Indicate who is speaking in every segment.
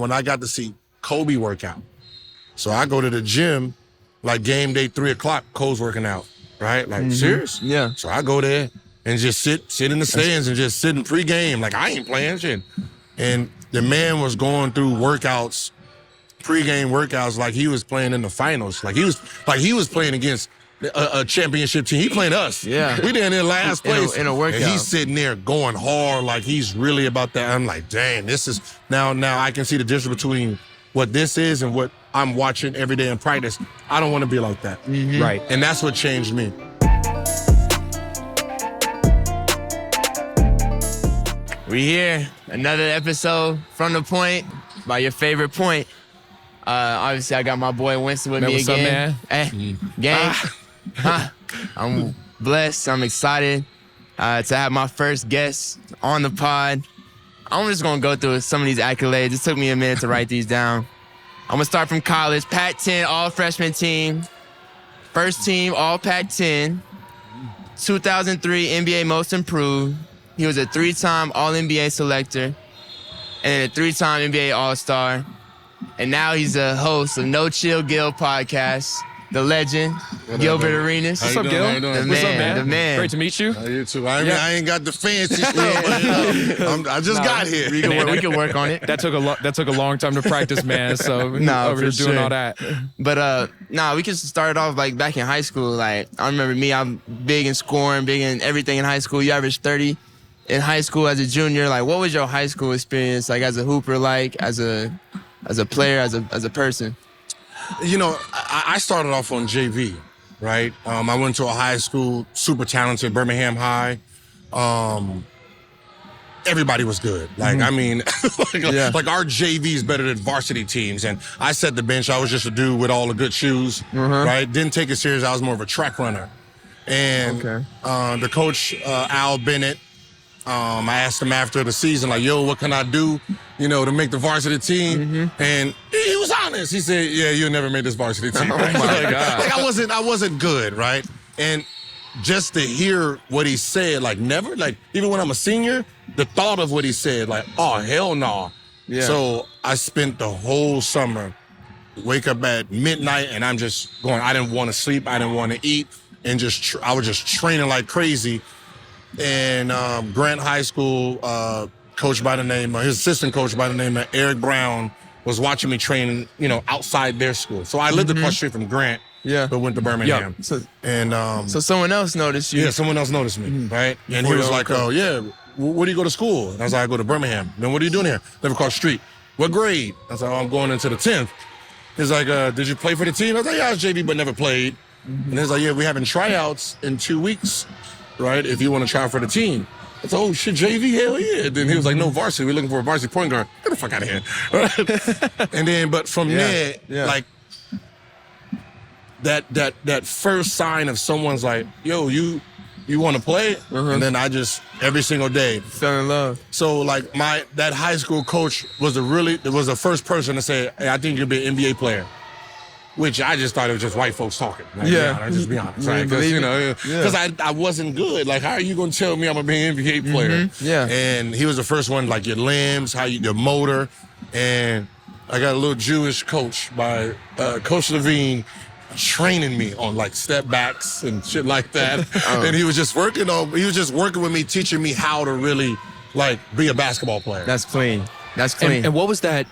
Speaker 1: when I got to see Kobe work out. So I go to the gym, like game day, 3 o'clock, Kobe's working out, right? Like, serious?
Speaker 2: Yeah.
Speaker 1: So I go there and just sit in the stands and just sit in pregame. Like, I ain't playing shit. And the man was going through workouts, pregame workouts, like he was playing in the finals. Like he was playing against a championship team. He playing us.
Speaker 2: Yeah.
Speaker 1: We there in last place.
Speaker 2: In a workout.
Speaker 1: And he's sitting there going hard, like he's really about that. I'm like, dang, this is now I can see the difference between what this is and what I'm watching every day in practice. I don't want to be like that.
Speaker 3: Right.
Speaker 1: And that's what changed me.
Speaker 2: We here, another episode from the point, by your favorite point. Obviously, I got my boy Winston with me
Speaker 3: what's
Speaker 2: again.
Speaker 3: up, man?
Speaker 2: Hey, gang. I'm blessed. I'm excited to have my first guest on the pod. I'm just gonna go through some of these accolades. It took me a minute to write these down. I'm gonna start from college. Pac-10 all-freshman team, first team all Pac-10, 2003 NBA Most Improved. He was a 3-time All-NBA selector and a 3-time NBA All-Star. And now he's a host of No Chill Gil podcast. The legend, Gilbert Arenas.
Speaker 3: What's up, Gil?
Speaker 1: How you doing?
Speaker 3: What's up, man?
Speaker 2: The man.
Speaker 3: Great to meet you.
Speaker 1: You too. I ain't got the fancy stuff, but I just got here.
Speaker 2: We can work on it.
Speaker 3: That took a long time to practice, man. So
Speaker 2: Nah,
Speaker 3: over here
Speaker 2: for
Speaker 3: doing
Speaker 2: sure.
Speaker 3: all that.
Speaker 2: But we can start off like back in high school. Like I remember me, I'm big in scoring, big in everything in high school. You averaged 30 in high school as a junior. Like what was your high school experience like as a hooper, like as a player, as a person?
Speaker 1: You know, I started off on JV, right? I went to a high school, super talented, Birmingham High. Everybody was good. Like, I mean, like our JV is better than varsity teams. And I set the bench. I was just a dude with all the good shoes, right? Didn't take it serious. I was more of a track runner. And the coach, Al Bennett, I asked him after the season, like, yo, what can I do, to make the varsity team? And he was honest. He said, yeah, you'll never make this varsity team.
Speaker 3: Oh, my God.
Speaker 1: Like, I wasn't good, right? And just to hear what he said, like, never, like, even when I'm a senior, the thought of what he said, like, oh, hell no.
Speaker 2: Yeah.
Speaker 1: So I spent the whole summer, wake up at midnight, and I'm just going, I didn't want to sleep, I didn't want to eat, and I was just training like crazy. And Grant High School, coach by the name, his assistant coach by the name of Eric Brown was watching me train, outside their school. So I lived across the street from Grant, but went to Birmingham.
Speaker 2: Yeah. So someone else noticed you.
Speaker 1: Yeah, someone else noticed me, right? And he was like, oh, yeah, where do you go to school? And I was like, I go to Birmingham. Then what are you doing here? Live across the street. What grade? I was like, oh, I'm going into the 10th. He's like, did you play for the team? I was like, yeah, I was JV, but never played. And he's like, yeah, we're having tryouts in 2 weeks. Right, if you want to try for the team. I said, oh, shit, JV, hell yeah. Then he was like, no, varsity. We're looking for a varsity point guard. Get the fuck out of here. Right? And then, but from there, like, that first sign of someone's like, yo, you want to play? And then I just, every single day.
Speaker 2: Fell in love.
Speaker 1: So, like, that high school coach was the first person to say, hey, I think you'll be an NBA player. Which I just thought it was just white folks talking. Like, just be honest, right? Because I wasn't good. Like, how are you going to tell me I'm going to be an NBA player?
Speaker 2: Yeah.
Speaker 1: And he was the first one, like your limbs, your motor. And I got a little Jewish coach by Coach Levine training me on like step backs and shit like that. And he was just working with me, teaching me how to really like be a basketball player.
Speaker 2: That's clean. And
Speaker 3: what was that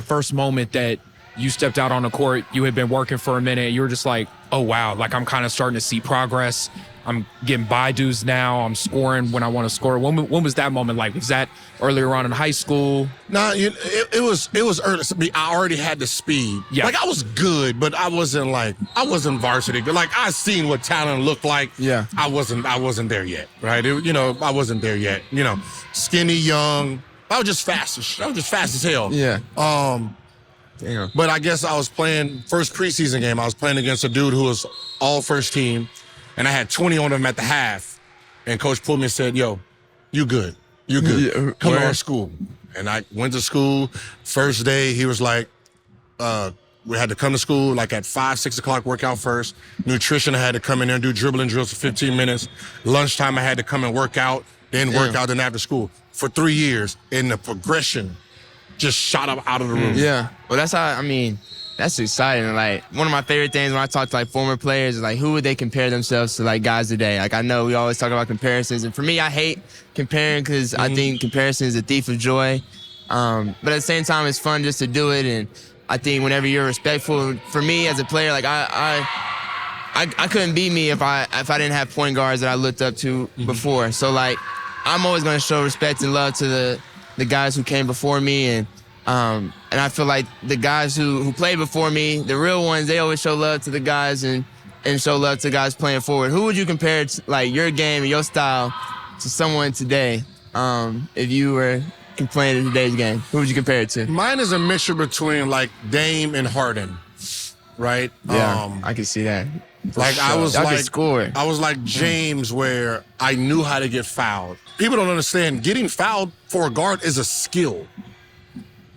Speaker 3: first moment that you stepped out on the court, you had been working for a minute, you were just like, oh, wow, like I'm kind of starting to see progress. I'm getting by-dos now. I'm scoring when I want to score. When was that moment like? Was that earlier on in high school?
Speaker 1: Nah, it was early. I already had the speed.
Speaker 3: Yeah.
Speaker 1: Like I was good, but I wasn't varsity good. Like I seen what talent looked like.
Speaker 2: Yeah.
Speaker 1: I wasn't there yet, right? I wasn't there yet. Skinny, young. I was just fast as hell.
Speaker 2: Yeah.
Speaker 1: Damn. But I guess I was playing first preseason game. I was playing against a dude who was all first team, and I had 20 on him at the half. And coach pulled me and said, "Yo, you good? You good?
Speaker 2: Yeah,
Speaker 1: Come to our school." And I went to school. First day, he was like, we had to come to school like at 5, 6 o'clock, work out first. Nutrition, I had to come in there and do dribbling drills for 15 minutes. Lunchtime, I had to come and work out, then work out, then after school for 3 years. And the progression just shot up out of the roof.
Speaker 2: Yeah. Well, that's how, I mean, that's exciting. Like, one of my favorite things when I talk to, like, former players is, like, who would they compare themselves to, like, guys today? Like, I know we always talk about comparisons. And for me, I hate comparing because I think comparison is a thief of joy. But at the same time, it's fun just to do it. And I think whenever you're respectful, for me as a player, like, I couldn't be me if I didn't have point guards that I looked up to before. So, like, I'm always going to show respect and love to the guys who came before me. And I feel like the guys who played before me, the real ones, they always show love to the guys and show love to guys playing forward. Who would you compare to, like, your game and your style to someone today if you were playing in today's game? Who would you compare it to?
Speaker 1: Mine is a mixture between, like, Dame and Harden, right?
Speaker 2: Yeah, I can see that.
Speaker 1: Like, I was
Speaker 2: I
Speaker 1: was like James, where I knew how to get fouled. People don't understand, getting fouled for a guard is a skill.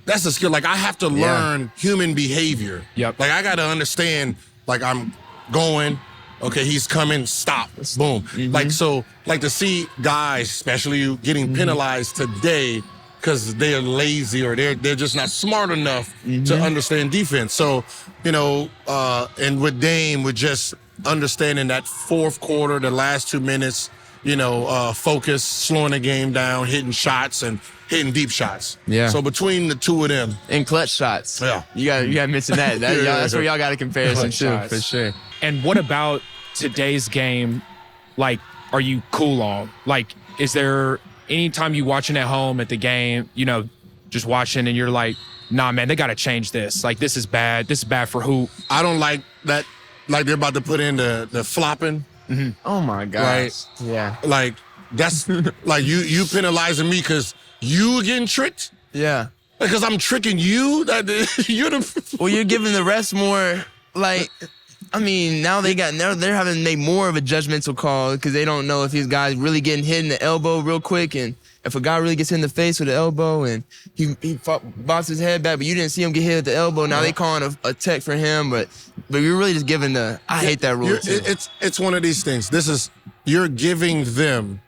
Speaker 1: That's a skill. Like, I have to learn human behavior.
Speaker 3: Yep.
Speaker 1: Like, I got to understand, like, I'm going, okay, he's coming, stop, boom. Like, so, like, to see guys, especially you, getting penalized today because they're lazy or they're just not smart enough to understand defense. So, you know, and with Dame, with just understanding that fourth quarter, the last 2 minutes, you know, focus, slowing the game down, hitting shots and hitting deep shots.
Speaker 2: Yeah.
Speaker 1: So between the two of them.
Speaker 2: And clutch shots.
Speaker 1: Yeah.
Speaker 2: You gotta mention that. That's where y'all got a comparison too,
Speaker 3: shots.
Speaker 2: for sure.
Speaker 3: And what about today's game? Like, are you cool on? Like, is there anytime you watching at home at the game, you know, just watching and you're like, nah, man, they got to change this. Like, this is bad. This is bad for who?
Speaker 1: I don't like that. Like, they're about to put in the flopping.
Speaker 2: Oh my gosh.
Speaker 1: Right.
Speaker 2: Yeah.
Speaker 1: Like, that's like you penalizing me because you getting tricked.
Speaker 2: Yeah.
Speaker 1: Because I'm tricking you. That you're the.
Speaker 2: Well, you're giving the refs more, like, I mean, now they're having to make more of a judgmental call because they don't know if these guys really getting hit in the elbow real quick, and if a guy really gets hit in the face with the elbow and he bops his head back, but you didn't see him get hit at the elbow. Now they calling a tech for him, but you're really just giving I hate that rule too.
Speaker 1: It's one of these things. You're giving them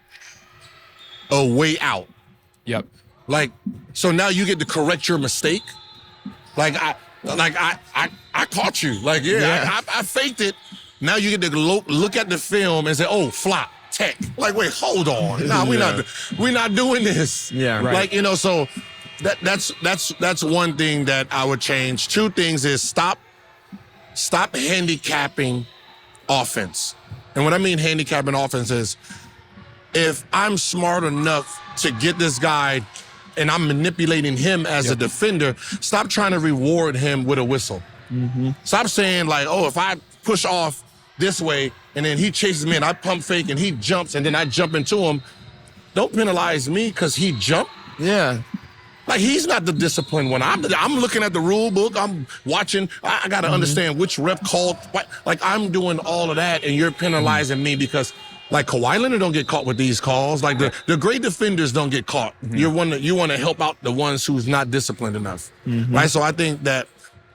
Speaker 1: a way out.
Speaker 3: Yep.
Speaker 1: Like, so now you get to correct your mistake. Like I caught you. Like, I faked it. Now you get to look at the film and say, oh, flop, tech. Like, wait, hold on. Nah, we're not doing this.
Speaker 2: Yeah, right.
Speaker 1: Like, you know, so that's one thing that I would change. Two things is stop handicapping offense. And what I mean handicapping offense is, if I'm smart enough to get this guy and I'm manipulating him as a defender, stop trying to reward him with a whistle. Stop saying, like, oh, if I push off this way and then he chases me and I pump fake and he jumps and then I jump into him, don't penalize me because he jumped.
Speaker 2: Yeah.
Speaker 1: Like, he's not the disciplined one. I'm looking at the rule book. I'm watching. I got to understand which rep called. Like, I'm doing all of that and you're penalizing me because, like, Kawhi Leonard don't get caught with these calls. Like, the great defenders don't get caught. You want to help out the ones who's not disciplined enough, right? So I think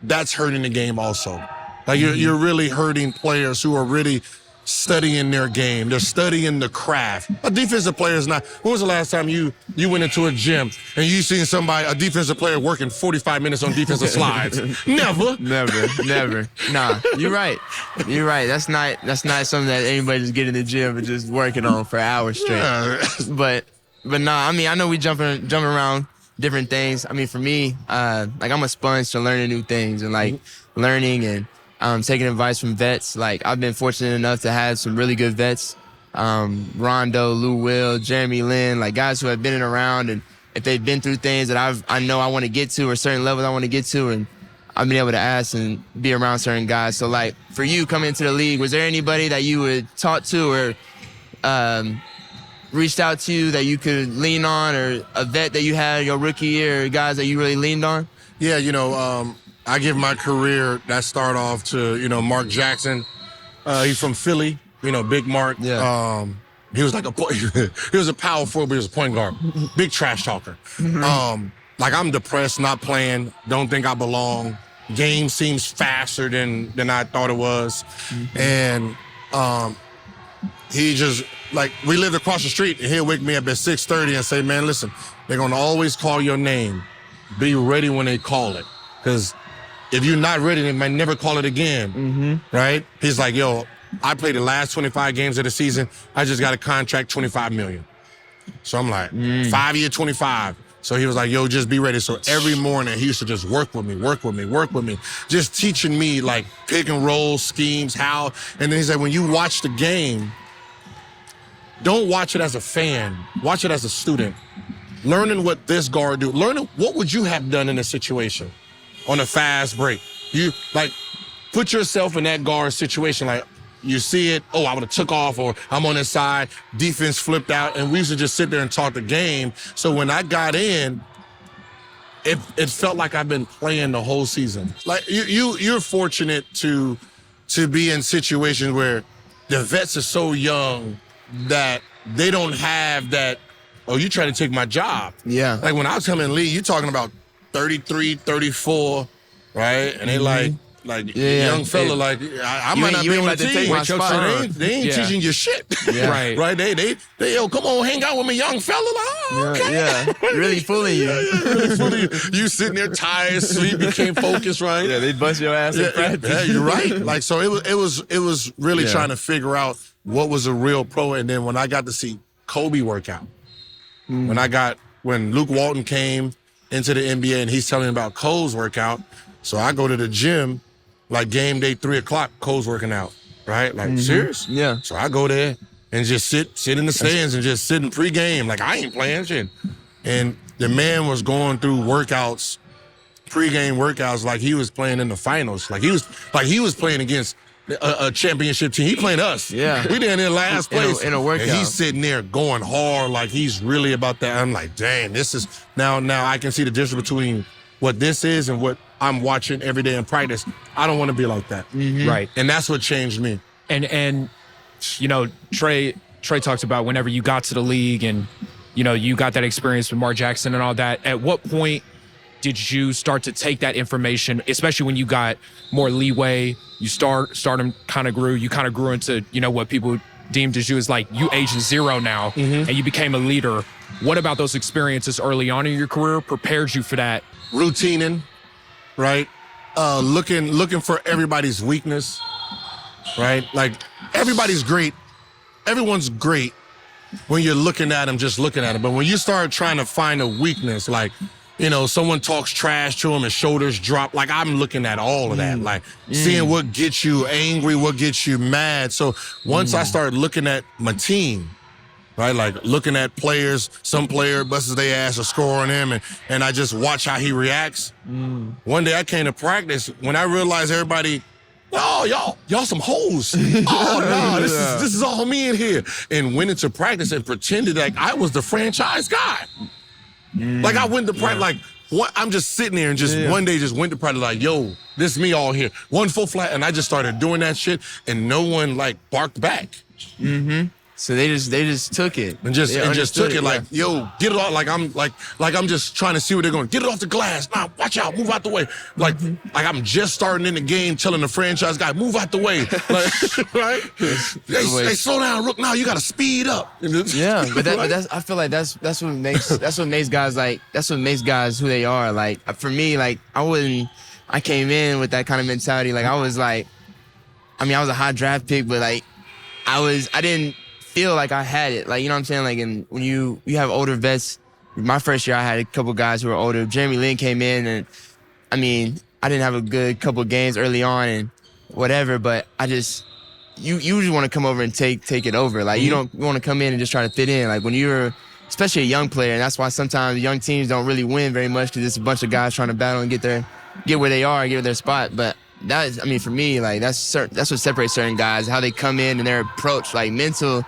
Speaker 1: that's hurting the game also. Like, you're really hurting players who are really studying their game. They're studying the craft. A defensive player is not. When was the last time you went into a gym and you seen a defensive player working 45 minutes on defensive slides? Never.
Speaker 2: Never. Nah, you're right. That's not something that anybody just get in the gym and just working on for hours straight.
Speaker 1: Yeah.
Speaker 2: But nah, I mean, I know we jumping around different things. I mean, for me, like, I'm a sponge to learning new things and, like, learning and taking advice from vets. Like, I've been fortunate enough to have some really good vets. Rondo, Lou Will, Jeremy Lin, like, guys who have been around, and if they've been through things that I know I want to get to, or certain levels I want to get to, and I've been able to ask and be around certain guys. So, like, for you coming into the league, was there anybody that you would talk to or reached out to you that you could lean on, or a vet that you had your rookie year, or guys that you really leaned on?
Speaker 1: Yeah, you know, I give my career that start off to, you know, Mark Jackson. He's from Philly, you know, Big Mark.
Speaker 2: Yeah.
Speaker 1: He was like he was a power forward, but he was a point guard. Big trash talker. Like, I'm depressed, not playing, don't think I belong. Game seems faster than I thought it was. And he just, like, we lived across the street and he'll wake me up at 6:30 and say, man, listen, they're going to always call your name. be ready when they call it. Because if you're not ready, they might never call it again, right? He's like, yo, I played the last 25 games of the season. I just got a contract, $25 million. So I'm like, 5 year, 25. So he was like, yo, just be ready. So every morning he used to just work with me, just teaching me like pick and roll schemes, how. And then he said, when you watch the game, don't watch it as a fan. Watch it as a student. Learning what this guard do. Learning what would you have done in a situation on a fast break. You like put yourself in that guard situation. Like you see it, oh, I would have took off, or I'm on this side, defense flipped out, and we used to just sit there and talk the game. So when I got in, it felt like I've been playing the whole season. Like you're fortunate to be in situations where the vets are so young that they don't have that, oh, you trying to take my job.
Speaker 2: Yeah.
Speaker 1: Like when I was coming in the league, you're talking about 33, 34, right? And they like young fella, like I might not be on the team.
Speaker 2: Take my spot.
Speaker 1: They ain't teaching you shit.
Speaker 3: Yeah.
Speaker 1: Right? They yo, come on, hang out with me, young fella. Like, oh, okay.
Speaker 2: Yeah. Really fooling you.
Speaker 1: Really fooling you. You sitting there tired, sleep, you can't focus, right?
Speaker 2: Yeah, they bust your ass in practice.
Speaker 1: Yeah, you're right. Like so it was really trying to figure out what was a real pro. And then when I got to see Kobe work out, when Luke Walton came into the NBA and he's telling me about Cole's workout, so I go to the gym, like game day, 3:00, Cole's working out, right? Like, serious?
Speaker 2: Yeah.
Speaker 1: So I go there and just sit in the stands and just sit in pregame. Like, I ain't playing shit. And the man was going through workouts, pregame workouts, like he was playing in the finals. Like he was playing against a championship team. He playing us.
Speaker 2: Yeah.
Speaker 1: We there in last place.
Speaker 2: In a workout.
Speaker 1: And he's sitting there going hard, like he's really about that. I'm like, dang, this is now I can see the difference between what this is and what I'm watching every day in practice. I don't want to be like that.
Speaker 3: Right.
Speaker 1: And that's what changed me.
Speaker 3: And you know, Trae talks about whenever you got to the league and, you know, you got that experience with Mark Jackson and all that. At what point did you start to take that information, especially when you got more leeway, you stardom kind of grew, you kind of grew into, you know, what people deemed as you as like you Agent Zero now, and you became a leader. What about those experiences early on in your career prepared you for that?
Speaker 1: Routining, right? Looking for everybody's weakness, right? Like everybody's great. Everyone's great when you're looking at them, just looking at them. But when you start trying to find a weakness, like, you know, someone talks trash to him and shoulders drop. Like I'm looking at all of that, like seeing what gets you angry, what gets you mad. So once I started looking at my team, right, like looking at players, some player busts their ass or score on him, and I just watch how he reacts. One day I came to practice when I realized everybody, oh, y'all some hoes. Oh no, this is all me in here. And went into practice and pretended like I was the franchise guy. Like I went to practice, like what? I'm just sitting there and just one day just went to practice like, yo, this me all here. 1 full flat, and I just started doing that shit, and no one like barked back.
Speaker 2: So they just took it
Speaker 1: And just took it like, yo, get it off. Like I'm just trying to see what they're going. Get it off the glass. Nah, watch out. Move out the way. Like I'm just starting in the game, telling the franchise guy, move out the way. Like, right? Hey, slow down, Rook. Now you got to speed up.
Speaker 2: Yeah, but that's I feel like that's what makes guys who they are. Like for me, like I came in with that kind of mentality. Like I was a high draft pick, but like I didn't feel like I had it. Like, you know what I'm saying? Like, and when you have older vets, my first year I had a couple guys who were older. Jeremy Lin came in, and I mean, I didn't have a good couple games early on and whatever, but I just, you just want to come over and take it over. Like, you don't want to come in and just try to fit in. Like, when you're, especially a young player, and that's why sometimes young teams don't really win very much because it's a bunch of guys trying to battle and get where they are, get their spot. But that is, I mean, for me, like, that's what separates certain guys, how they come in and their approach. Like, mental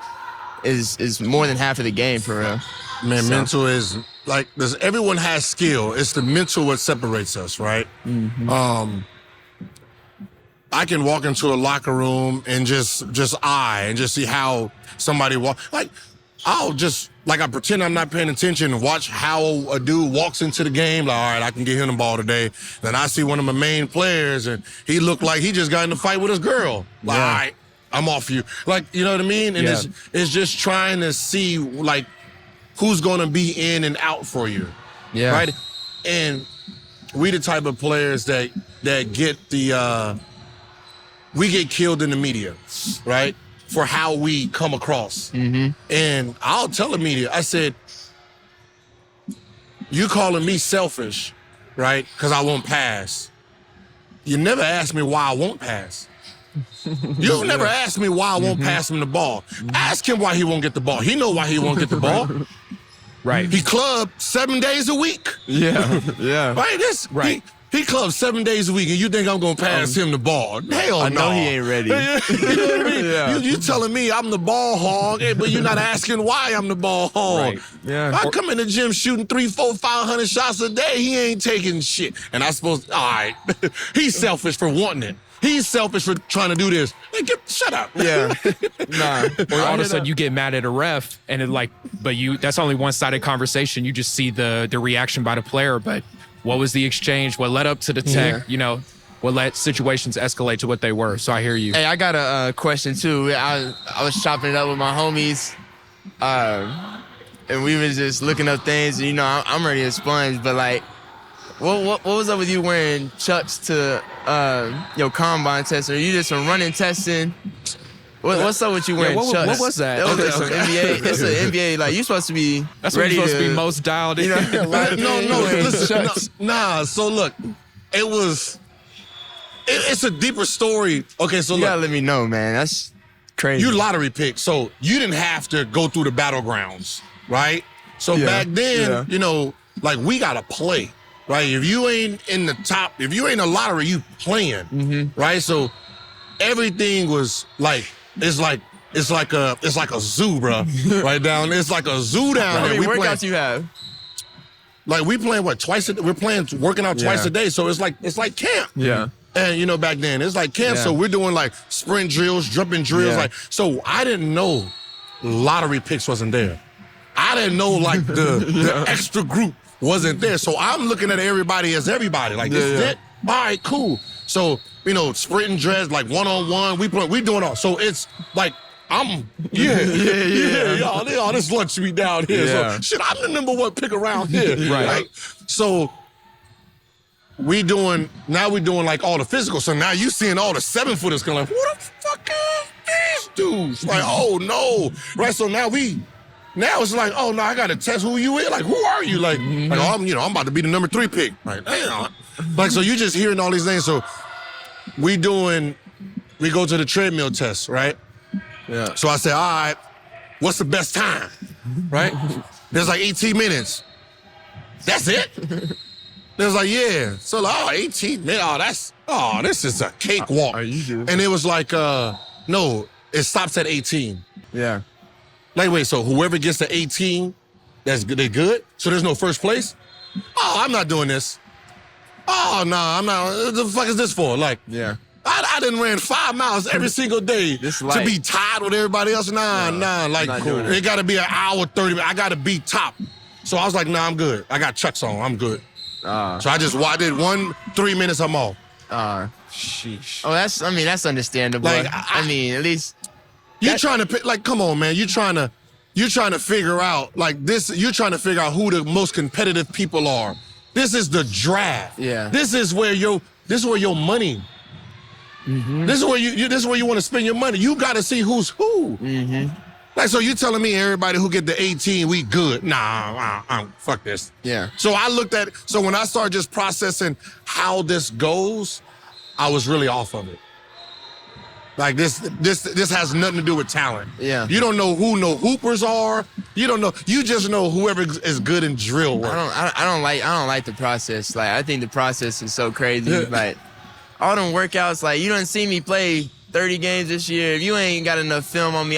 Speaker 2: is more than half of the game, for real.
Speaker 1: Man, mental is like this. Everyone has skill. It's the mental what separates us, right? I can walk into a locker room and just see how somebody walk. Like I'll just I pretend I'm not paying attention and watch how a dude walks into the game. Like, all right, I can get him the ball today. Then I see one of my main players and he looked like he just got in a fight with his girl. Like, all right, I'm off you. Like, you know what I mean? And it's just trying to see like who's gonna be in and out for you.
Speaker 2: Yeah.
Speaker 1: Right? And we the type of players that get the we get killed in the media, right? For how we come across. And I'll tell the media, I said, you calling me selfish, right? Because I won't pass. You never ask me why I won't pass. You never ask me why I won't pass him the ball. Ask him why he won't get the ball. He know why he won't get the ball.
Speaker 3: Right.
Speaker 1: He clubbed 7 days a week.
Speaker 2: Yeah. Yeah.
Speaker 1: Right? He clubs 7 days a week, and you think I'm gonna pass him the ball? Hell no.
Speaker 2: I know he ain't ready.
Speaker 1: You know what I mean?
Speaker 2: Yeah.
Speaker 1: You telling me I'm the ball hog, but you're not asking why I'm the ball hog.
Speaker 3: Right.
Speaker 2: Yeah.
Speaker 1: I come in the gym shooting 300, 400, 500 shots a day. He ain't taking shit. And I suppose, all right, he's selfish for wanting it. He's selfish for trying to do this. Man, shut up.
Speaker 2: Yeah. Nah.
Speaker 3: Or all of a sudden you get mad at a ref and it but that's only one-sided conversation. You just see the reaction by the player, but what was the exchange? What led up to the tech?
Speaker 1: Yeah.
Speaker 3: What let situations escalate to what they were? So I hear you.
Speaker 2: Hey, I got a question too. I was chopping it up with my homies, and we was just looking up things. And, I'm already a sponge, but like, what was up with you wearing Chucks to your combine test? Or you did some running testing? What's up with you wearing Chucks?
Speaker 3: What was that?
Speaker 2: It was some NBA. It's an NBA. Like, you supposed to be
Speaker 3: That's
Speaker 2: ready
Speaker 3: when you're supposed to be most dialed in.
Speaker 1: No, listen, nah. So look, it's a deeper story. Okay, so
Speaker 2: You
Speaker 1: look,
Speaker 2: gotta let me know, man. That's crazy.
Speaker 1: you lottery picked, so you didn't have to go through the battlegrounds, right? So
Speaker 2: Yeah,
Speaker 1: back then,
Speaker 2: yeah.
Speaker 1: like we gotta play, right? If you ain't in the top, if you ain't a lottery, you playing, right? So everything was like, it's like a zoo, bro. Right down, it's like a zoo down
Speaker 2: How
Speaker 1: there.
Speaker 2: many workouts you have?
Speaker 1: Like we playing twice a day? We're playing working out twice a day, so it's like camp.
Speaker 2: Yeah.
Speaker 1: And back then it's like camp, so we're doing like sprint drills, jumping drills,
Speaker 2: Yeah.
Speaker 1: like so. I didn't know lottery picks wasn't there. I didn't know like the extra group wasn't there. So I'm looking at everybody as everybody. Like this is it. All right, cool. So sprint and dress like 1-on-1. We doing all. So it's like I'm y'all this lunch me down here.
Speaker 2: Yeah.
Speaker 1: So shit, I'm the number one pick around here.
Speaker 3: Right.
Speaker 1: So we're doing like all the physical. So now you seeing all the 7-footers kind of like, what the fuck is these dudes? Like, oh no. Right. So now it's like, oh no, I gotta test who you is. Like, who are you? Like, I'm about to be the number 3 pick. Like, damn. Like, so you just hearing all these things. So we go to the treadmill test, right?
Speaker 2: Yeah.
Speaker 1: So I said, all right, what's the best time? Right? There's like 18 minutes. That's it? There's like, yeah. So like, 18 minutes. This is a cakewalk. And it was like, no, it stops at 18.
Speaker 2: Yeah.
Speaker 1: Like, wait, so whoever gets to 18, they good? So there's no first place? Oh, I'm not doing this. Oh, no, I'm not. What the fuck is this for? Like,
Speaker 2: Yeah.
Speaker 1: I done ran 5 miles every single day
Speaker 2: This
Speaker 1: to
Speaker 2: light.
Speaker 1: be tied with everybody else. Nah, like,
Speaker 2: not doing it.
Speaker 1: it got to be an hour, 30 minutes. I got to be top. So I was like, nah, I'm good. I got Chucks on. I'm good. So I did 3 minutes, I'm off.
Speaker 3: Sheesh.
Speaker 2: Oh, that's understandable.
Speaker 1: Like,
Speaker 2: I mean, at least
Speaker 1: You trying to pick, like, come on, man. You're trying to figure out, like, this, you're trying to figure out who the most competitive people are. This is the draft.
Speaker 2: Yeah.
Speaker 1: This is where your money. This is where you want to spend your money. You got to see who's who. Like, so you telling me everybody who get the 18, we good? Nah, fuck this.
Speaker 2: Yeah.
Speaker 1: So so when I started just processing how this goes, I was really off of it. Like this has nothing to do with talent.
Speaker 2: Yeah.
Speaker 1: You don't know who no hoopers are. You don't know. You just know whoever is good in drill work.
Speaker 2: I don't like the process. Like, I think the process is so crazy.
Speaker 1: Yeah.
Speaker 2: Like, all them workouts, like, you done see me play 30 games this year. If you ain't got enough film on me,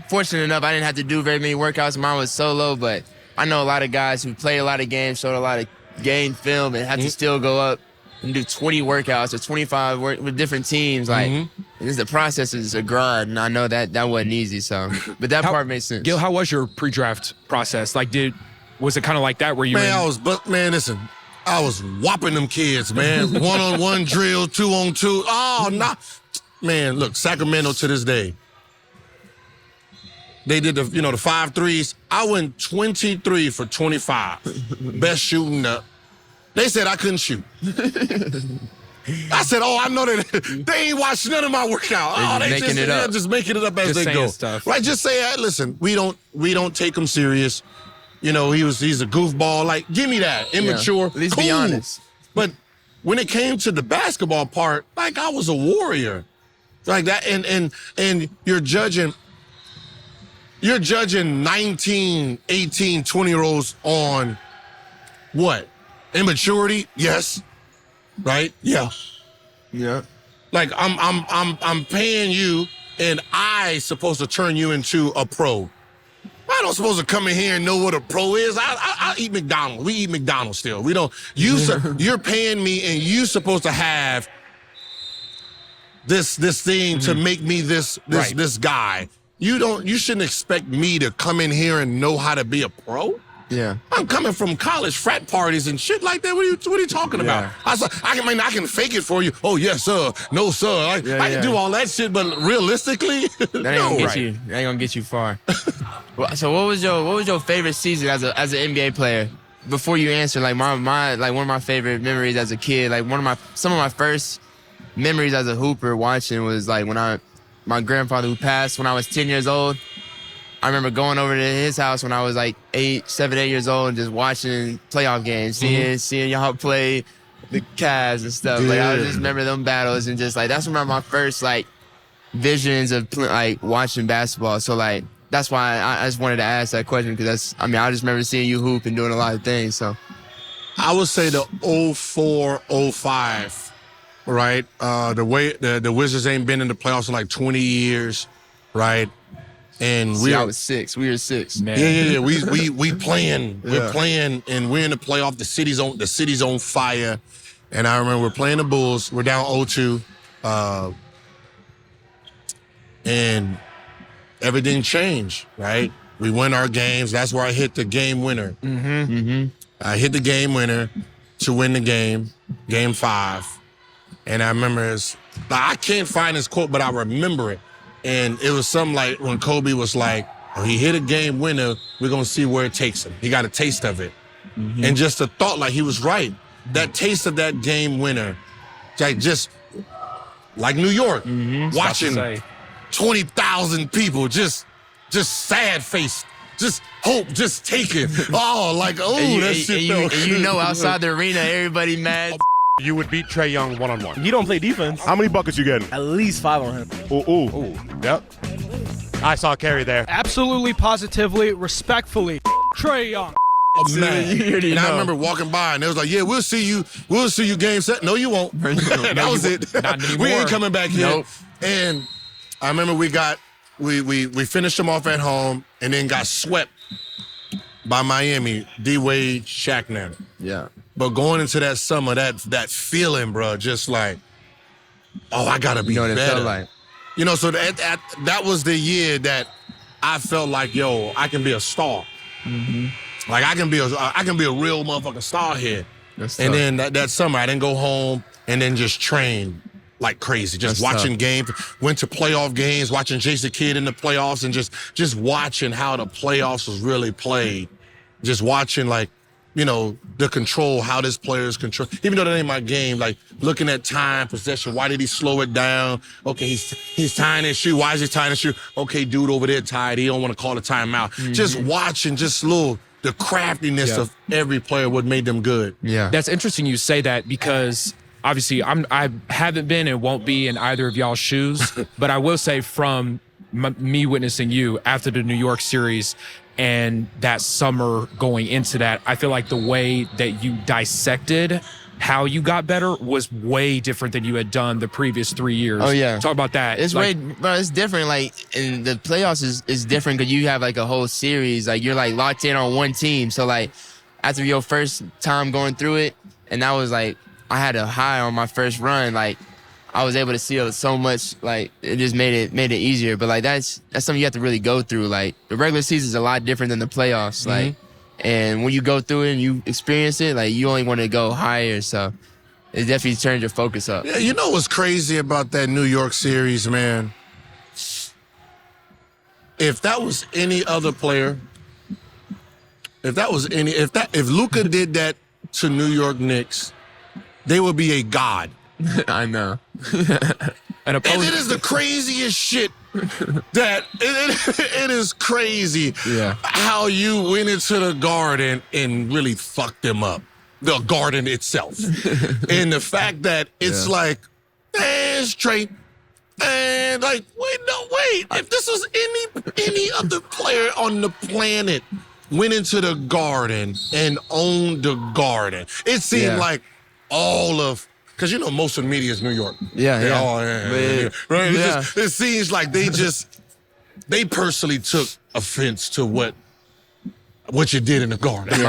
Speaker 2: fortunate enough, I didn't have to do very many workouts. Mine was solo, but I know a lot of guys who played a lot of games, showed a lot of game film, and had to still go up and do 20 workouts or 25 with different teams. Like, the process is a grind, and I know that wasn't easy. So, but that part makes sense.
Speaker 3: Gil, how was your pre-draft process? Like, was it kind of like that where you
Speaker 1: Listen, I was whopping them kids, man. 1-on-1 drill, 2-on-2. Oh, nah. Man, look, Sacramento to this day. they did the 5 threes. I went 23 for 25. Best shooting up. They said I couldn't shoot. I said, I know that they ain't watched none of my workout. They're just making it up as they go.
Speaker 3: Stuff.
Speaker 1: Right? Just say, hey, listen, we don't take him serious. He's a goofball. Like, give me that. Immature.
Speaker 2: At least
Speaker 1: cool.
Speaker 2: be honest.
Speaker 1: But when it came to the basketball part, like, I was a warrior. Like that, and you're judging 19, 18, 20-year-olds on what? Immaturity? Yes. Right? Yeah.
Speaker 2: Yeah.
Speaker 1: Like I'm paying you and I supposed to turn you into a pro. I don't supposed to come in here and know what a pro is. I eat McDonald's. We eat McDonald's still. We don't. You're paying me and you supposed to have this thing to make me this guy. You shouldn't expect me to come in here and know how to be a pro.
Speaker 2: Yeah.
Speaker 1: I'm coming from college frat parties and shit like that. What are you talking about? I can fake it for you. Oh yes, sir. No, sir. I can do all that shit, but realistically,
Speaker 2: that ain't gonna get you far. So what was your favorite season as an NBA player? Before you answer, like one of my favorite memories as a kid, like some of my first memories as a hooper watching was like when my grandfather who passed when I was 10 years old. I remember going over to his house when I was like 8 years old and just watching playoff games, seeing y'all play the Cavs and stuff. Yeah. Like I just remember them battles and just like that's one of my first like visions of like watching basketball. So like that's why I just wanted to ask that question because I just remember seeing you hoop and doing a lot of things. So
Speaker 1: I would say the 04-05, right? The way the Wizards ain't been in the playoffs in like 20 years, right? And
Speaker 2: I was 6. We were 6.
Speaker 3: Man.
Speaker 1: Yeah. We playing. We're playing, and we're in the playoff. The city's on fire. And I remember we're playing the Bulls. We're down 0-2, and everything changed. Right? We win our games. That's where I hit the game winner. I hit the game winner to win the game, Game 5. And I remember I can't find his quote, but I remember it. And it was something like when Kobe was like, he hit a game winner, we're going to see where it takes him. He got a taste of it. And just the thought, like he was right. That taste of that game winner, like just like New York, watching 20,000 people just sad-faced, just hope, just taking. That shit.
Speaker 2: Outside the arena, everybody mad.
Speaker 4: You would beat Trae Young one-on-one.
Speaker 5: He don't play defense.
Speaker 4: How many buckets you getting?
Speaker 5: At least 5 on him.
Speaker 4: Ooh. Yep. I saw Kerry there.
Speaker 6: Absolutely, positively, respectfully, Trae Young.
Speaker 1: Oh, man. And I remember walking by and they was like, yeah, we'll see you game set. No, you won't. That was it.
Speaker 3: Not anymore.
Speaker 1: We ain't coming back here.
Speaker 2: Nope.
Speaker 1: And I remember we finished them off at home and then got swept by Miami, D-Wade, Shaq now.
Speaker 2: Yeah.
Speaker 1: But going into that summer, that feeling, bro, just like, I gotta be better.
Speaker 2: What it felt like.
Speaker 1: So that was the year that I felt like, I can be a star. Like I can be a real motherfucking star here. And then that summer, I didn't go home and then just train like crazy, just watching games. Went to playoff games, watching Jason Kidd in the playoffs, and just watching how the playoffs was really played. Just watching the control, how this players control. Even though that ain't my game, like looking at time, possession, why did he slow it down? Okay, he's tying his shoe. Why is he tying his shoe? Okay, dude over there tied. He don't want to call the timeout. Just watching, the craftiness of every player, what made them good.
Speaker 2: Yeah.
Speaker 3: That's interesting you say that because obviously I haven't been and won't be in either of y'all's shoes, but I will say from me witnessing you after the New York series and that summer going into that, I feel like the way that you dissected how you got better was way different than you had done the previous 3 years.
Speaker 2: Oh, yeah.
Speaker 3: Talk about that.
Speaker 2: It's it's different. Like, in the playoffs is different because you have like a whole series. Like, you're like locked in on one team. So like, after your first time going through it, and that was like, I had a high on my first run. Like, I was able to see so much. Like, it just made it easier. But like, that's something you have to really go through. Like, the regular season is a lot different than the playoffs. Like. And when you go through it and you experience it, like you only want to go higher. So it definitely turns your focus up.
Speaker 1: Yeah, you know what's crazy about that New York series, man? if that was any other player, if Luka did that to New York Knicks, they would be a god.
Speaker 2: I know.
Speaker 3: And
Speaker 1: And it is the craziest shit that it is crazy how you went into the Garden and really fucked them up. The Garden itself. And the fact that it's like, it's Trae. And like, wait. If this was any other player on the planet went into the Garden and owned the Garden, it seemed like all of, because you know most of the media is New York. Right? It seems like they personally took offense to what you did in the Garden.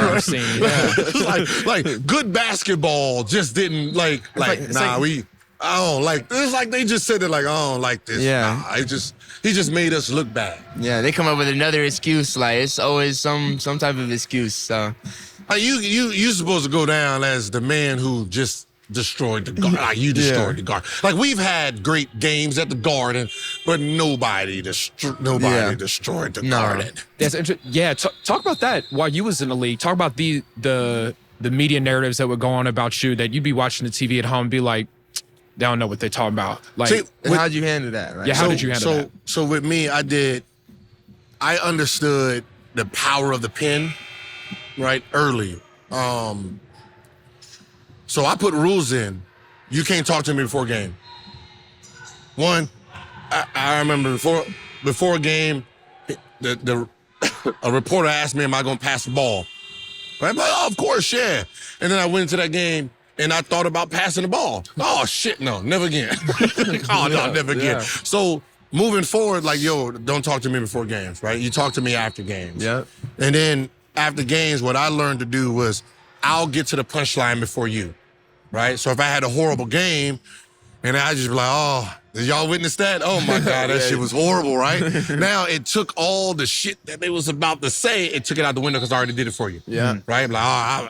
Speaker 1: Like good basketball just didn't I don't like. It's like they just said it like, I don't like this.
Speaker 2: Yeah.
Speaker 1: He just made us look bad.
Speaker 2: Yeah, they come up with another excuse. Like it's always some type of excuse. So
Speaker 1: Like you supposed to go down as the man who just destroyed the Garden. Like you destroyed the Garden. Like we've had great games at the Garden, but nobody destroyed the Garden.
Speaker 3: That's interesting. Yeah, talk about that while you was in the league. Talk about the media narratives that would go on about you, that you'd be watching the TV at home and be like, they don't know what they're talking about. Like,
Speaker 2: how'd you handle that? Right?
Speaker 3: Yeah, how did you handle that?
Speaker 1: So with me, I understood the power of the pen, right, early. So I put rules in. You can't talk to me before a game. One, I remember before a game, a reporter asked me, am I going to pass the ball? I'm like, oh, of course, yeah. And then I went into that game, and I thought about passing the ball. Oh, shit, no, never again. Never again. So moving forward, like, yo, don't talk to me before games, right? You talk to me after games.
Speaker 2: Yeah.
Speaker 1: And then after games, what I learned to do was I'll get to the punchline before you, right? So if I had a horrible game, and I just be like, oh, did y'all witness that? Oh my God, that shit was horrible, right? Now it took all the shit that they was about to say, it took it out the window because I already did it for you.
Speaker 2: Yeah.
Speaker 1: Right? Like,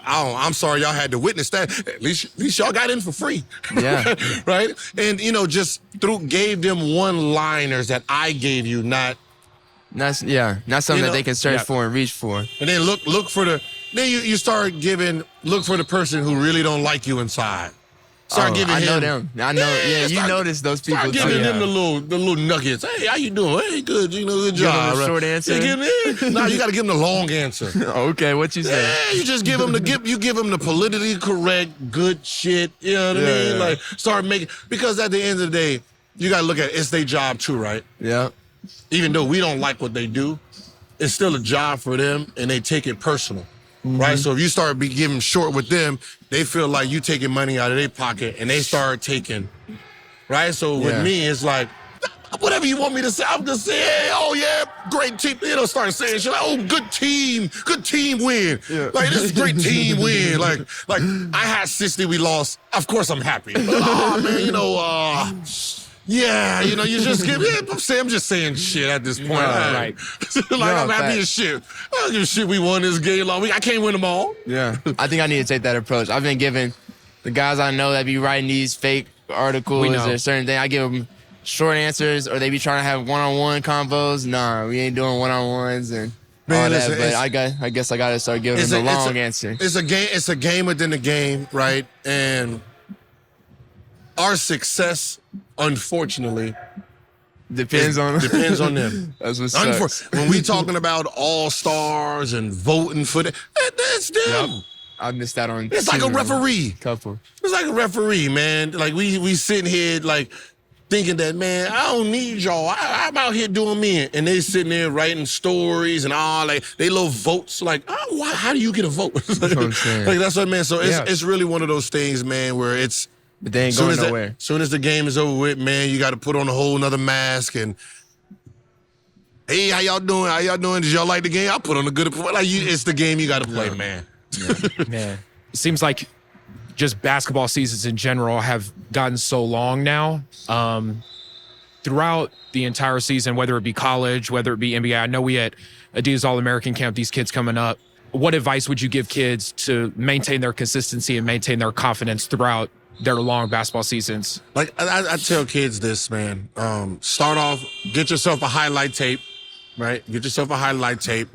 Speaker 1: I'm sorry y'all had to witness that. At least y'all got in for free.
Speaker 2: Yeah.
Speaker 1: Right? And just gave them one-liners that I gave you, not
Speaker 2: something that they can search for and reach for.
Speaker 1: And then look for you start look for the person who really don't like you inside. Start giving him.
Speaker 2: I know them. I know. Yeah, you notice those people.
Speaker 1: Start giving them the little nuggets. Hey, how you doing? Hey, good. Good
Speaker 2: Give
Speaker 1: job.
Speaker 2: them a short answer.
Speaker 1: No, you got to give them the long answer.
Speaker 2: Okay, what you say?
Speaker 1: Yeah, you just give them the politically correct, good shit. You know what I mean? Like start making, because at the end of the day, you got to look at it's their job too, right?
Speaker 2: Yeah.
Speaker 1: Even though we don't like what they do, it's still a job for them, and they take it personal. Right? So if you start giving short with them, they feel like you taking money out of their pocket, and they start taking, right? So with me, it's like, whatever you want me to say, I'm just saying, hey, oh yeah, great team. Start saying shit like, oh, good team win. Yeah. Like, this is a great team win. Like I had 60, we lost. Of course I'm happy. Oh man, yeah, you just give it. I'm just saying shit at this point.
Speaker 3: Right.
Speaker 1: I'm happy as shit. I don't give a shit we won this game. I can't win them all.
Speaker 2: Yeah. I think I need to take that approach. I've been giving the guys I know that be writing these fake articles or certain things, I give them short answers, or they be trying to have one-on-one combos. Nah, we ain't doing one-on-ones and all that. But I guess I got to start giving them the long answer.
Speaker 1: It's a game. It's a game within the game, right? And our success, unfortunately,
Speaker 2: depends on them.
Speaker 1: That's what sucks. When we talking about all-stars and voting for them, that's them. Yep.
Speaker 2: I missed that on.
Speaker 1: It's like a referee.
Speaker 2: Couple.
Speaker 1: It's like a referee, man. Like we sitting here like thinking that, man, I don't need y'all. I'm out here doing me, and they sitting there writing stories and all, like they little votes. Like, how do you get a vote? That's what I'm saying. Like that's what, man. So it's really one of those things, man, where it's.
Speaker 2: But they ain't going nowhere.
Speaker 1: Soon as the game is over with, man, you got to put on a whole nother mask and, hey, how y'all doing? How y'all doing? Did y'all like the game? I put on a good, it's the game you got to play, man.
Speaker 3: Yeah. Man, it seems like just basketball seasons in general have gotten so long now. Throughout the entire season, whether it be college, whether it be NBA, I know we had Adidas All-American Camp, these kids coming up. What advice would you give kids to maintain their consistency and maintain their confidence throughout their long basketball seasons?
Speaker 1: Like I tell kids this, man. Start off, get yourself a highlight tape, right? Get yourself a highlight tape.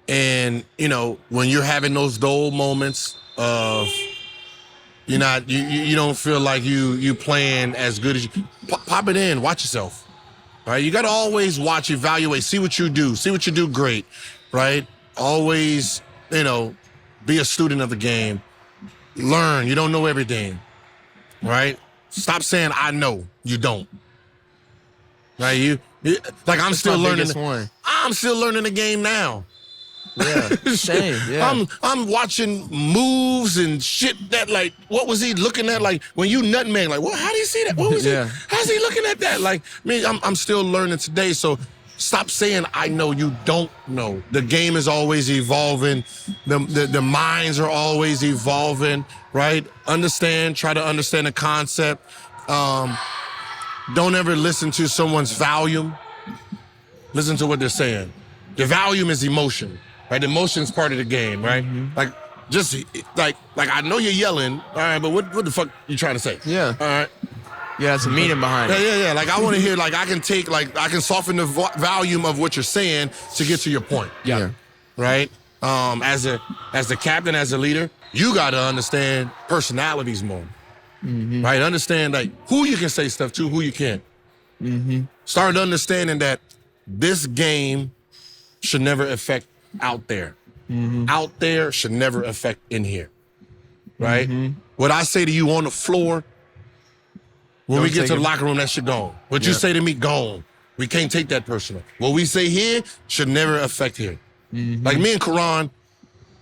Speaker 1: And, you know, when you're having those dull moments of you don't feel like you playing as good as you, pop it in, watch yourself, right? You got to always watch, evaluate, see what you do great, right? Always, you know, be a student of the game. Learn. You don't know everything, right? Stop saying I know. You don't. Right? You like I'm still learning. I'm still learning the game now.
Speaker 2: Yeah, same. Yeah.
Speaker 1: I'm watching moves and shit that like, what was he looking at? Like when you nutmeg, like, well, how do you see that? What was he? How's he looking at that? Like, I'm still learning today. So stop saying I know. You don't know. The game is always evolving. The minds are always evolving. Right? Try to understand the concept. Don't ever listen to someone's volume. Listen to what they're saying. The volume is emotion. Right, emotion's part of the game, right? Mm-hmm. Like, just like I know you're yelling, all right, but what the fuck you trying to say?
Speaker 2: Yeah.
Speaker 1: All right.
Speaker 2: Yeah, that's a meaning behind it.
Speaker 1: Yeah. Like I want to hear, like I can soften the volume of what you're saying to get to your point.
Speaker 3: Yeah.
Speaker 1: Right. As the captain, as a leader, you got to understand personalities more. Mm-hmm. Right. Understand like who you can say stuff to, who you can't. Mm-hmm. Start understanding that this game should never affect out there. Mm-hmm. Out there should never affect in here. Right? Mm-hmm. What I say to you on the floor, when we get to the locker room, that shit gone. What you say to me, gone. We can't take that personal. What we say here should never affect here. Mm-hmm. Like me and Karan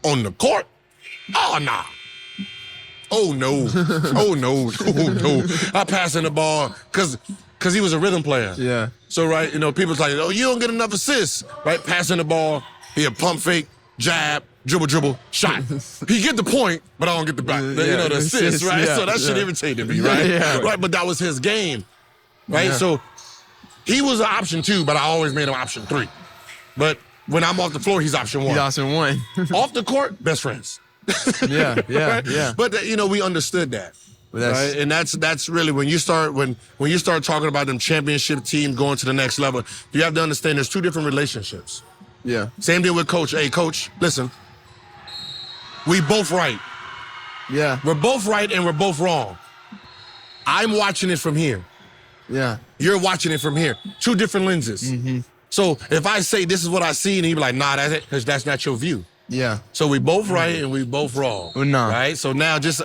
Speaker 1: on the court, oh, nah. Oh, no. Oh, no. Oh, no. I passing the ball because he was a rhythm player.
Speaker 2: Yeah.
Speaker 1: So, right, you know, people's like, oh, you don't get enough assists. Right? Passing the ball. He a pump fake, jab, dribble, shot. He get the point, but I don't get the back. The assist, right? So that shit irritated me, right? Right, but that was his game, right? Yeah. So he was an option 2, but I always made him option 3. But when I'm off the floor, he's option 1.
Speaker 2: He's option 1.
Speaker 1: Off the court, best friends.
Speaker 2: Yeah.
Speaker 1: But we understood that. Right? And that's really when you start talking about them championship teams going to the next level, you have to understand there's 2 different relationships.
Speaker 2: Yeah.
Speaker 1: Same deal with coach. Hey, coach, listen. We both right.
Speaker 2: Yeah.
Speaker 1: We're both right and we're both wrong. I'm watching it from here.
Speaker 2: Yeah.
Speaker 1: You're watching it from here. 2 different lenses. Mm-hmm. So if I say this is what I see, and you be like, nah, that's it, because that's not your view.
Speaker 2: Yeah.
Speaker 1: So we both right and we both wrong.
Speaker 2: Well, no.
Speaker 1: Right? So now just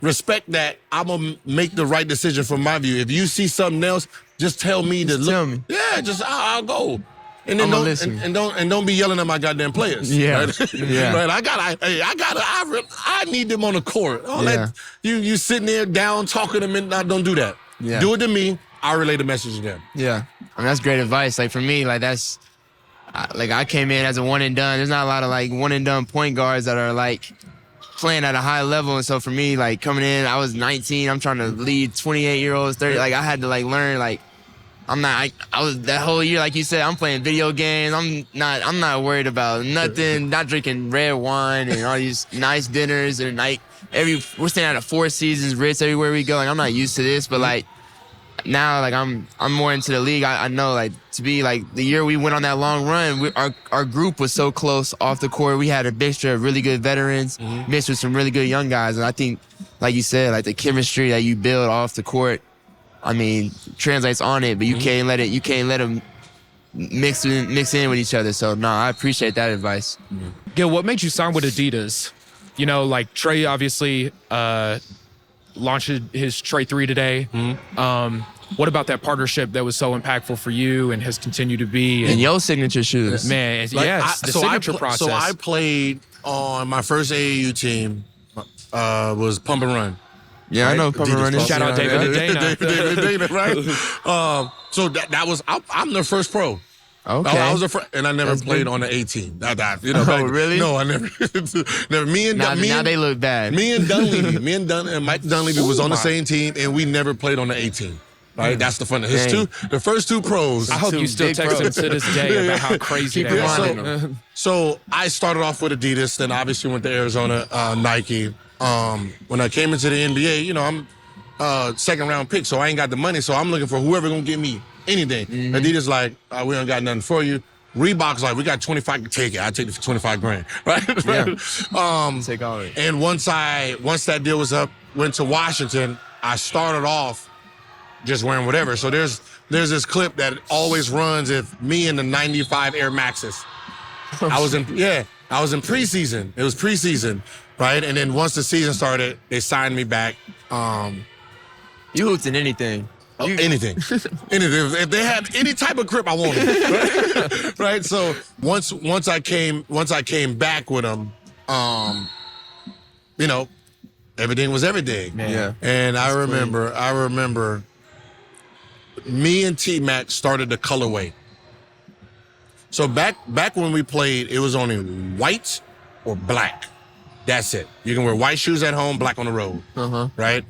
Speaker 1: respect that I'm going to make the right decision from my view. If you see something else, just tell me to look.
Speaker 2: Tell me.
Speaker 1: Yeah, I'll go. And then don't be yelling at my goddamn players.
Speaker 2: Yeah,
Speaker 1: right?
Speaker 2: Yeah.
Speaker 1: Right? I need them on the court. You sitting there down talking to them, don't do that.
Speaker 2: Yeah.
Speaker 1: Do it to me. I'll relay the message to them.
Speaker 2: Yeah, I mean that's great advice. Like for me, like that's like I came in as a one and done. There's not a lot of like one and done point guards that are like playing at a high level. And so for me, like coming in, I was 19. I'm trying to lead 28-year-olds, 30. Like I had to like learn like. I was that whole year, like you said, I'm playing video games. I'm not worried about nothing, not drinking red wine and all these nice dinners and like we're staying at a 4 Seasons Ritz everywhere we go. Like I'm not used to this, but like now like I'm more into the league. I know like to be like the year we went on that long run, our group was so close off the court. We had a mixture of really good veterans, mixed with some really good young guys. And I think, like you said, like the chemistry that you build off the court, I mean, translates on it, but you can't let them mix in with each other. So no, I appreciate that advice.
Speaker 3: Gil, what made you sign with Adidas? You know, like Trae obviously launched his Trae 3 today. What about that partnership that was so impactful for you and has continued to be?
Speaker 2: And your signature shoes.
Speaker 3: Man, yes, the signature process.
Speaker 1: So I played on my first AAU team, was Pump and Run.
Speaker 2: Yeah, right? I know Pump and Run.
Speaker 3: Shout out David and Dana.
Speaker 1: David Dana, right? So that was, I'm the first pro.
Speaker 2: Okay.
Speaker 1: I was and I never played on the A team.
Speaker 2: Really?
Speaker 1: No, I never. Never.
Speaker 2: Now they look bad.
Speaker 1: Me and Mike Dunleavy was on the same team, and we never played on the A team. Right, that's the fun. The first 2 pros.
Speaker 3: I hope you still text him to this day about how crazy they are.
Speaker 1: So I started off with Adidas, then obviously went to Arizona, Nike. When I came into the NBA, I'm 2nd round pick, so I ain't got the money. So I'm looking for whoever gonna give me anything. Adidas like, we don't got nothing for you. Reebok's like, we got 25, take it. I'll take it for 25 grand, right?
Speaker 2: Yeah. Take all of it.
Speaker 1: And once that deal was up, went to Washington, I started off just wearing whatever. So there's this clip that always runs of me in the 95 Air Maxes. I was in preseason. It was preseason, right? And then once the season started, they signed me back.
Speaker 2: You hooped in anything.
Speaker 1: Anything. If they had any type of grip, I wanted. Right? So once I came back with them, everything was everything.
Speaker 2: Man. Yeah.
Speaker 1: And I remember me and T-Mac started the colorway. So back when we played, it was only white or black. That's it. You can wear white shoes at home, black on the road. Right?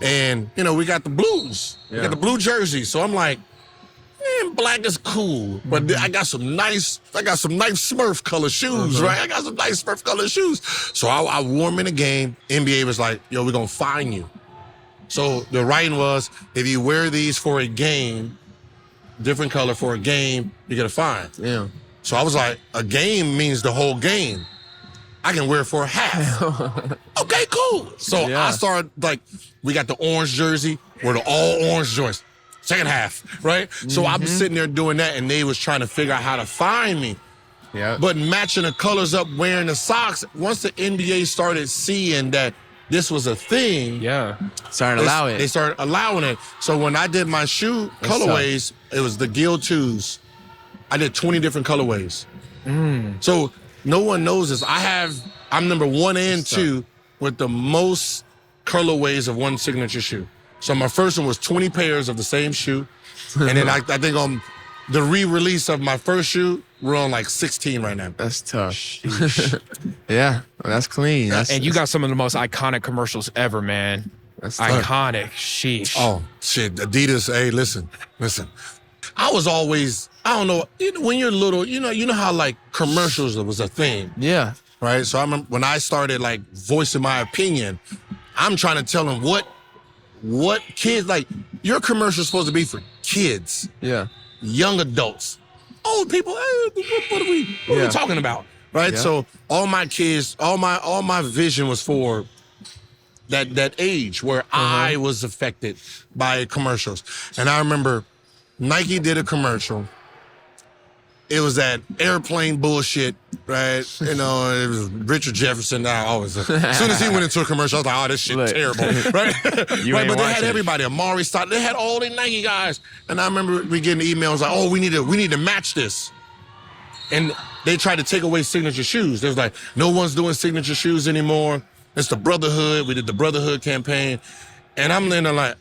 Speaker 1: And, we got the blues. We got the blue jerseys. So I'm like, man, black is cool. But I got some nice Smurf color shoes, right? I got some nice Smurf color shoes. So I wore them in a game. NBA was like, yo, we're going to fine you. So the writing was, if you wear these for a game, different color for a game, you get a fine.
Speaker 2: Yeah.
Speaker 1: So I was like, a game means the whole game. I can wear it for a half. Okay, cool. So I started, we got the orange jersey, we're the all orange joints. Second half, right? So I'm sitting there doing that, and they was trying to figure out how to find me.
Speaker 2: Yeah.
Speaker 1: But matching the colors up, wearing the socks, once the NBA started seeing that this was a thing, they started allowing it. So when I did my shoe colorways, it was the Gil 2s. I did 20 different colorways. So no one knows this. I'm number 1 and 2 with the most colorways of one signature shoe. So my first one was 20 pairs of the same shoe. And then I think on the re-release of my first shoe, we're on like 16 right now.
Speaker 2: That's tough. Yeah, well, that's clean.
Speaker 3: And you got some of the most iconic commercials ever, man.
Speaker 2: That's
Speaker 3: iconic. Sheesh.
Speaker 1: Oh, shit. Adidas, hey, listen. I was always, I don't know, when you're little, you know how like commercials was a thing.
Speaker 2: Yeah.
Speaker 1: Right? So I remember when I started like voicing my opinion, I'm trying to tell them what kids, like, your commercial's supposed to be for kids.
Speaker 2: Yeah.
Speaker 1: Young adults. Old people, what are we talking about? Right?
Speaker 2: Yeah.
Speaker 1: So all my kids, all my vision was for that age where I was affected by commercials. And I remember Nike did a commercial. It was that airplane bullshit, right? It was Richard Jefferson. Now, always. As soon as he went into a commercial, I was like, "Oh, this shit terrible," right? Right, but they had everybody. Amari Stoudemire. They had all the Nike guys, and I remember we getting emails like, "Oh, we need to match this," and they tried to take away signature shoes. They was like, "No one's doing signature shoes anymore. It's the Brotherhood." We did the Brotherhood campaign, and I'm then like,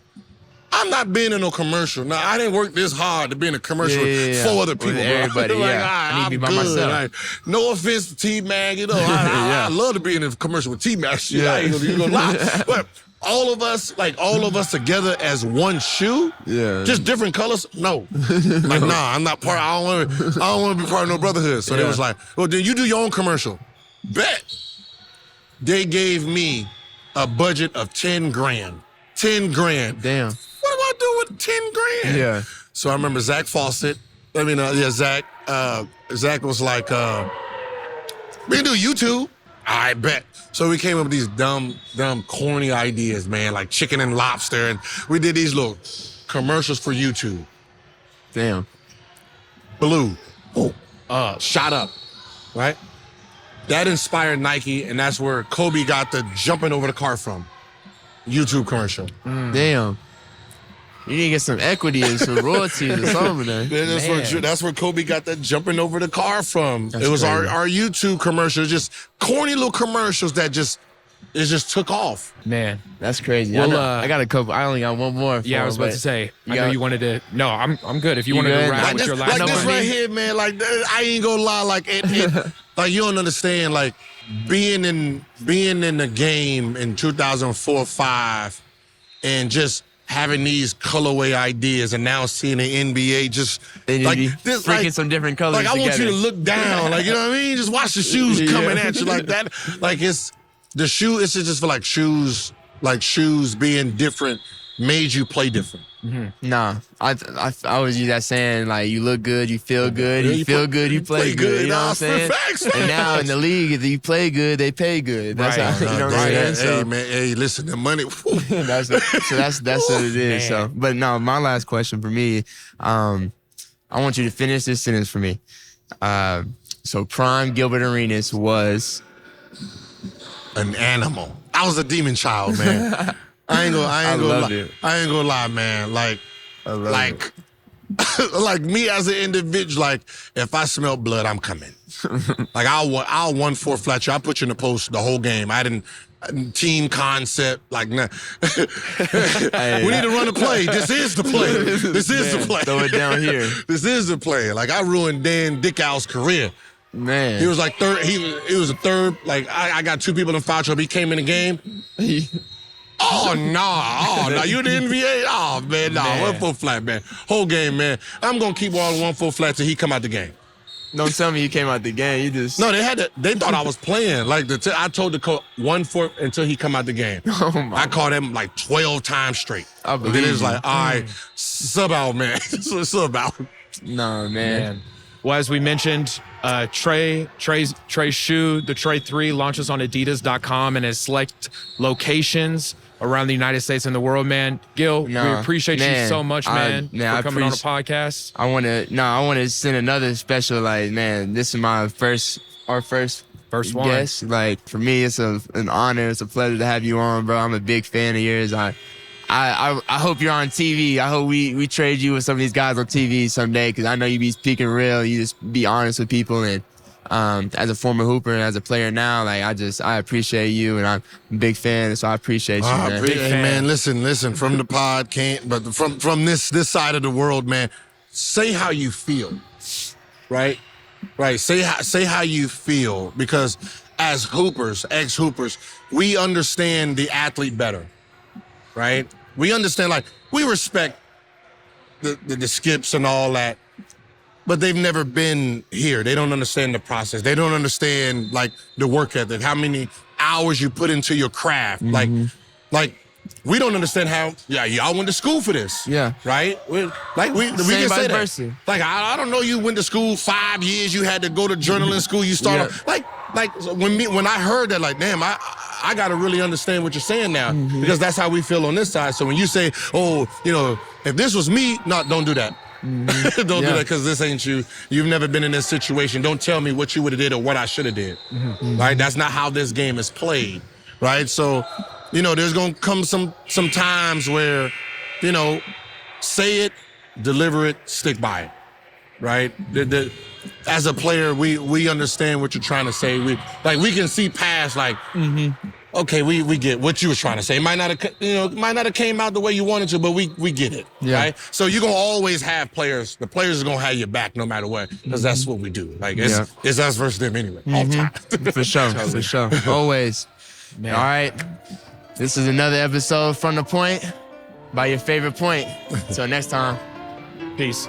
Speaker 1: I'm not being in no commercial. Now, I didn't work this hard to be in a commercial with 4 other people.
Speaker 2: With everybody,
Speaker 1: I need to be by myself. Like, no offense to T-Mac, I love to be in a commercial with T-Mac. Shit, I ain't gonna lie. But all of us together as one shoe, just different colors, no. Like, nah, I'm not part, I don't want to be part of no Brotherhood. So they was like, well, then you do your own commercial. Bet. They gave me a budget of 10 grand. 10 grand.
Speaker 2: Damn.
Speaker 1: What do I do with 10 grand?
Speaker 2: Yeah.
Speaker 1: So I remember Zach Fawcett. Zach. Zach was like, we can do YouTube. I bet. So we came up with these dumb, corny ideas, man, like chicken and lobster. And we did these little commercials for YouTube.
Speaker 2: Damn.
Speaker 1: Blue. Shot up. Right? That inspired Nike, and that's where Kobe got the jumping over the car from. YouTube commercial.
Speaker 2: Damn. You need to get some equity and some royalties or something there.
Speaker 1: That's where Kobe got that jumping over the car from.
Speaker 2: That's
Speaker 1: it was
Speaker 2: crazy.
Speaker 1: our YouTube commercials, just corny little commercials that just took off.
Speaker 3: Man.
Speaker 2: That's crazy.
Speaker 3: Well,
Speaker 2: I got a couple. I only got one more.
Speaker 3: Yeah, I was about to say. I know you wanted to. No, I'm good. If you wanted to wrap with your last
Speaker 1: like
Speaker 3: number.
Speaker 1: this right here, man. Like, I ain't gonna lie. Like it like, you don't understand. Like, being in the game in 2004-05 and just having these colorway ideas, and now seeing the NBA just like this,
Speaker 2: freaking some different colors.
Speaker 1: Like, I want you to look down, like, you know what I mean? Just watch the shoes coming at you like that. Like, it's just for like shoes being different made you play different.
Speaker 2: Nah, I always use that saying, like, you look good, you feel good, you feel good, you play good. You know what I'm saying? And now in the league, if you play good, they pay good. That's
Speaker 3: Right.
Speaker 2: how, you know what I'm saying?
Speaker 1: Hey, man, hey, listen, the money.
Speaker 2: that's what it is. So, but no, my last question for me, I want you to finish this sentence for me. So prime Gilbert Arenas was
Speaker 1: An animal. I was a demon child, man. I ain't gonna lie, man. Like me as an individual, like if I smell blood, I'm coming. Like I'll 1-4 flat you. I put you in the post the whole game. I didn't team concept. Like nah. We need to run a play. This is the play. This is the play.
Speaker 2: throw it down here.
Speaker 1: This is the play. Like I ruined Dan Dickow's career.
Speaker 2: Man.
Speaker 1: He was like third. He was a third. Like I got 2 people in foul trouble. He came in the game. Oh no! You the NBA? Oh man, no, 1-4 flat, man. Whole game, man. I'm gonna keep all 1-4 flat till he come out the game.
Speaker 2: Don't tell me you came out the game. You just
Speaker 1: No, they thought I was playing. Like I told the coach 1-4 until he come out the game. I called him like 12 times straight.
Speaker 2: I
Speaker 1: Then
Speaker 2: believe
Speaker 1: it was
Speaker 2: you.
Speaker 1: like, all right, sub out, man. Sub out.
Speaker 2: No, man.
Speaker 3: Man. Well, as we mentioned, Trae's shoe, the Trae 3, launches on Adidas.com and at select locations around the United States and the world, man. Gil, we appreciate you so much, man, for coming on the podcast.
Speaker 2: I want to send another special, like, man, this is our first
Speaker 3: one.
Speaker 2: guest. Like, for me, it's an honor. It's a pleasure to have you on, bro. I'm a big fan of yours. I hope you're on TV. I hope we trade you with some of these guys on TV someday, because I know you be speaking real. You just be honest with people. And as a former hooper and as a player now, like I appreciate you, and I'm a big fan. So I appreciate you, man.
Speaker 1: Hey, man, listen. From the pod, but from this side of the world, man. Say how you feel, right? Right. Say how you feel, because as hoopers, ex-hoopers, we understand the athlete better. Right? We understand, like, we respect the skips and all that, but they've never been here. They don't understand the process. They don't understand, like, the work ethic, how many hours you put into your craft.
Speaker 2: Mm-hmm.
Speaker 1: Like, we don't understand how, y'all went to school for this.
Speaker 2: Yeah.
Speaker 1: Right? We can say that.
Speaker 2: Versa.
Speaker 1: Like, I don't know, you went to school 5 years, you had to go to journalism school, you started, like when I heard that, like, damn, I got to really understand what you're saying now, because that's how we feel on this side. So when you say, oh, if this was me, don't do that. Don't do that, because this ain't you. You've never been in this situation. Don't tell me what you would have did or what I should have did. Right? That's not how this game is played. Right? So, there's going to come some times where, say it, deliver it, stick by it. Right? As a player, we understand what you're trying to say. We can see past, like, okay, we get what you was trying to say. It might not have came out the way you wanted to, but we get it.
Speaker 2: Yeah.
Speaker 1: Right? So you're gonna always have players. The players are gonna have your back no matter what, because that's what we do. Like it's us versus them anyway. All the time.
Speaker 2: For sure. Always.
Speaker 3: Man.
Speaker 2: All right. This is another episode From the Point by your favorite point. Until next time.
Speaker 3: Peace.